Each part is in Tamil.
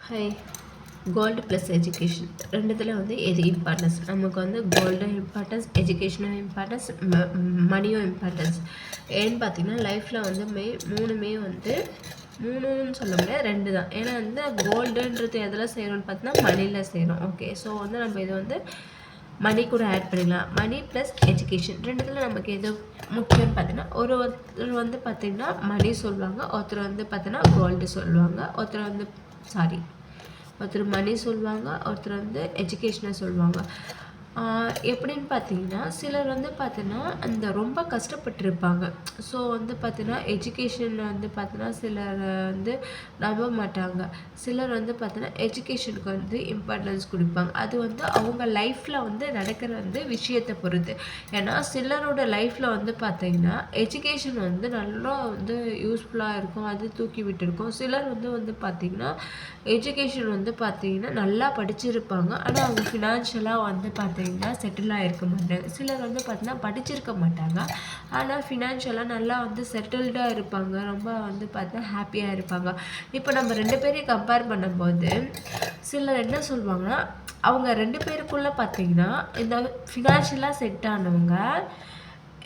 ஹை கோல்டு ப்ளஸ் எஜுகேஷன் ரெண்டுத்தில் வந்து எது இம்பார்ட்டன்ஸ்? நமக்கு வந்து கோல்டும் இம்பார்ட்டன்ஸ், எஜுகேஷனும் இம்பார்ட்டன்ஸ், மணியும் இம்பார்ட்டன்ஸ். ஏன்னு பார்த்தீங்கன்னா லைஃப்பில் வந்து மூணுமே வந்து மூணுன்னு சொல்ல முடியாது, ரெண்டு தான். ஏன்னா வந்து கோல்டுன்றது எதில் செய்கிறோம்னு பார்த்தீங்கன்னா மணியில் செய்கிறோம். ஓகே, ஸோ வந்து நம்ம இது வந்து மணி கூட ஆட் பண்ணிக்கலாம். மணி ப்ளஸ் எஜுகேஷன் ரெண்டுத்தில் நமக்கு எது முக்கியம்னு பார்த்தீங்கன்னா ஒருத்தர் வந்து பார்த்திங்கன்னா மணி சொல்லுவாங்க, ஒருத்தர் வந்து பார்த்தீங்கன்னா கோல்டு சொல்லுவாங்க, ஒருத்தர் மணி சொல்லுவாங்க, ஒருத்தர் வந்து எஜுகேஷனை சொல்லுவாங்க. எப்படின்னு பார்த்தீங்கன்னா சிலர் வந்து பார்த்தீங்கன்னா அந்த ரொம்ப கஷ்டப்பட்டுருப்பாங்க. ஸோ வந்து பார்த்தீங்கன்னா எஜுகேஷனில் வந்து பார்த்தீங்கன்னா சிலர் வந்து நம்ப மாட்டாங்க. சிலர் வந்து பார்த்தீங்கன்னா எஜுகேஷனுக்கு வந்து இம்பார்ட்டன்ஸ் கொடுப்பாங்க. அது வந்து அவங்க லைஃப்பில் வந்து நடக்கிற வந்து விஷயத்தை பொறுத்து. ஏன்னா சிலரோட லைஃப்பில் வந்து பார்த்தீங்கன்னா எஜுகேஷன் வந்து நல்லா வந்து யூஸ்ஃபுல்லாக இருக்கும், அது தூக்கி விட்டுருக்கும். சிலர் வந்து பார்த்தீங்கன்னா எஜுகேஷன் வந்து பார்த்தீங்கன்னா நல்லா படிச்சிருப்பாங்க, ஆனால் அவங்க ஃபினான்ஷியலாக வந்து பார்த்தீங்கன்னா செட்டில் ஆகிருக்க மாட்டாங்க. சிலர் வந்து பார்த்தீங்கன்னா படிச்சிருக்க மாட்டாங்க, ஆனால் ஃபினான்ஷியலாக நல்லா வந்து செட்டில்டாக இருப்பாங்க, ரொம்ப வந்து பார்த்தா ஹாப்பியாக இருப்பாங்க. இப்போ நம்ம ரெண்டு பேரையும் கம்பேர் பண்ணும்போது சிலர் என்ன சொல்லுவாங்கன்னா அவங்க ரெண்டு பேருக்குள்ளே பார்த்தீங்கன்னா இந்த ஃபினான்ஷியலாக செட் ஆனவங்க,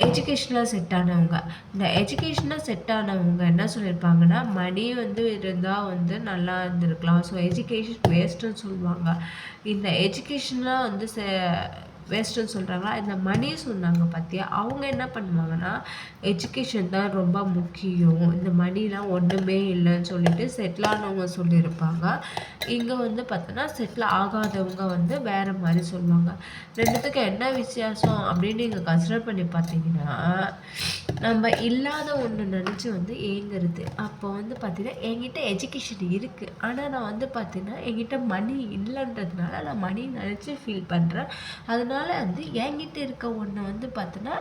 எஜுகேஷ்னலாக செட் ஆனவங்க. இந்த எஜுகேஷ்னலாக செட் ஆனவங்க என்ன சொல்லியிருப்பாங்கன்னா மணி வந்து இருந்தால் வந்து நல்லா இருந்திருக்கலாம், ஸோ எஜுகேஷன் வேஸ்ட்டுன்னு சொல்லுவாங்க. இந்த எஜுகேஷன்லாம் வந்து வேஸ்ட்டுன்னு சொல்கிறாங்களா, இந்த மணி சொன்னாங்க பார்த்தியா, அவங்க என்ன பண்ணுவாங்கன்னா எஜுகேஷன் தான் ரொம்ப முக்கியம், இந்த மணிலாம் ஒன்றுமே இல்லைன்னு சொல்லிட்டு செட்டில் ஆனவங்க சொல்லியிருப்பாங்க. இங்கே வந்து பார்த்தோன்னா செட்டில் ஆகாதவங்க வந்து வேறு மாதிரி சொல்லுவாங்க. ரெண்டுத்துக்கு என்ன வித்தியாசம் அப்படின்னு நீங்கள் கன்சிடர் பண்ணி பார்த்தீங்கன்னா நம்ம இல்லாத ஒன்று நினச்சி வந்து ஏங்குறது. அப்போ வந்து பார்த்தீங்கன்னா என்கிட்ட எஜுகேஷன் இருக்குது, ஆனால் நான் வந்து பார்த்தீங்கன்னா என்கிட்ட மணி இல்லைன்றதுனால நான் மணி நினச்சி ஃபீல் பண்ணுறேன். அதனால வந்து என்கிட்ட இருக்க ஒன்று வந்து பார்த்தீங்கன்னா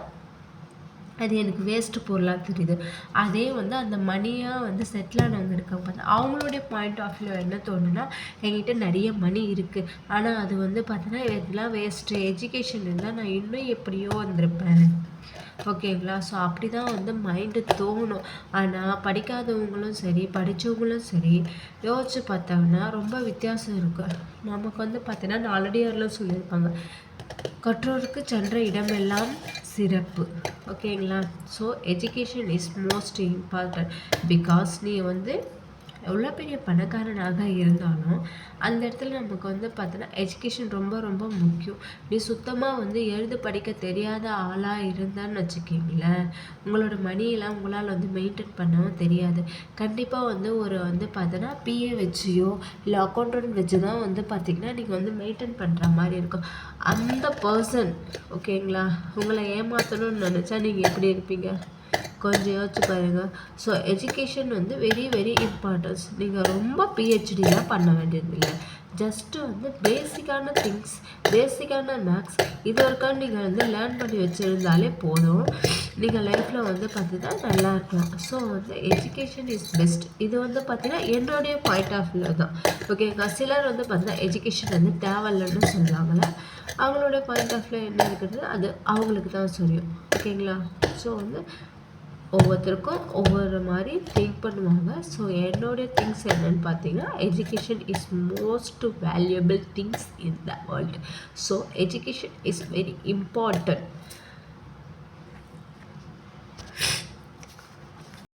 அது எனக்கு வேஸ்ட்டு பொருளாக தெரியுது. அதே வந்து அந்த மணியாக வந்து செட்டில் ஆனவங்க இருக்காங்க பார்த்தா அவங்களுடைய பாயிண்ட் ஆஃப் வியூ என்ன தோணுன்னா என்கிட்ட நிறைய மணி இருக்குது, ஆனால் அது வந்து பார்த்தீங்கன்னா இதெல்லாம் வேஸ்ட்டு, எஜுகேஷன் இருந்தால் நான் இன்னும் எப்படியோ வந்திருப்பேன். ஓகேங்களா? ஸோ அப்படி தான் வந்து மைண்டு தோணும். ஆனால் படிக்காதவங்களும் சரி படித்தவங்களும் சரி யோசித்து பார்த்தாங்கன்னா ரொம்ப வித்தியாசம் இருக்குது. நமக்கு வந்து பார்த்தீங்கன்னா நான் ஆல்ரெடி யாரெல்லாம் சொல்லியிருப்பாங்க, கற்றோருக்கு சென்ற இடமெல்லாம் சிறப்பு. ஓகேங்களா? So education is most important. Because நீ வந்து எவ்வளோ பெரிய பணக்காரனாக இருந்தாலும் அந்த இடத்துல நமக்கு வந்து பார்த்தோன்னா எஜுகேஷன் ரொம்ப ரொம்ப முக்கியம். நீ சுத்தமாக வந்து எழுத படிக்க தெரியாத ஆளாக இருந்தான்னு வச்சுக்கிங்களேன், உங்களோட மணியெல்லாம் உங்களால் வந்து மெயின்டைன் பண்ணவும் தெரியாது. கண்டிப்பாக வந்து ஒரு வந்து பார்த்தோன்னா பிஏ வச்சியோ இல்லை அக்கௌண்டன்ட் வச்சு தான் வந்து பார்த்திங்கன்னா நீங்கள் வந்து மெயின்டைன் பண்ணுற மாதிரி இருக்கும். அந்த பர்சன் ஓகேங்களா உங்களை ஏமாற்றணும்னு நினச்சா நீங்கள் எப்படி இருப்பீங்க? கொஞ்சம் யோசிச்சு பாருங்கள். ஸோ எஜுகேஷன் வந்து வெரி வெரி இம்பார்ட்டன்ஸ். நீங்கள் ரொம்ப பிஹெச்டிலாம் பண்ண வேண்டியதில்லை, ஜஸ்ட்டு வந்து பேசிக்கான திங்ஸ், பேசிக்கான மேக்ஸ் இது வரைக்கும் நீங்கள் வந்து லேர்ன் பண்ணி வச்சுருந்தாலே போதும், நீங்கள் லைஃப்பில் வந்து பார்த்தீங்கன்னா நல்லா இருக்கலாம். ஸோ வந்து எஜுகேஷன் இஸ் பெஸ்ட். இது வந்து பார்த்தீங்கன்னா என்னுடைய பாயிண்ட் ஆஃப் வியூ தான். ஓகேங்களா? சிலர் வந்து பார்த்தீங்கன்னா எஜுகேஷன் வந்து தேவையில்லைன்னு சொல்லுவாங்களே, அவங்களோட பாயிண்ட் ஆஃப் வியூ என்ன இருக்குது அது அவங்களுக்கு தான் தெரியும். ஓகேங்களா? ஸோ வந்து ஒவ்வொருத்தருக்கும் ஒவ்வொரு மாதிரி திங்க் பண்ணுவாங்க. ஸோ என்னோடய திங்ஸ் என்னென்னு பார்த்தீங்கன்னா education is most valuable things in the world. So education is very important.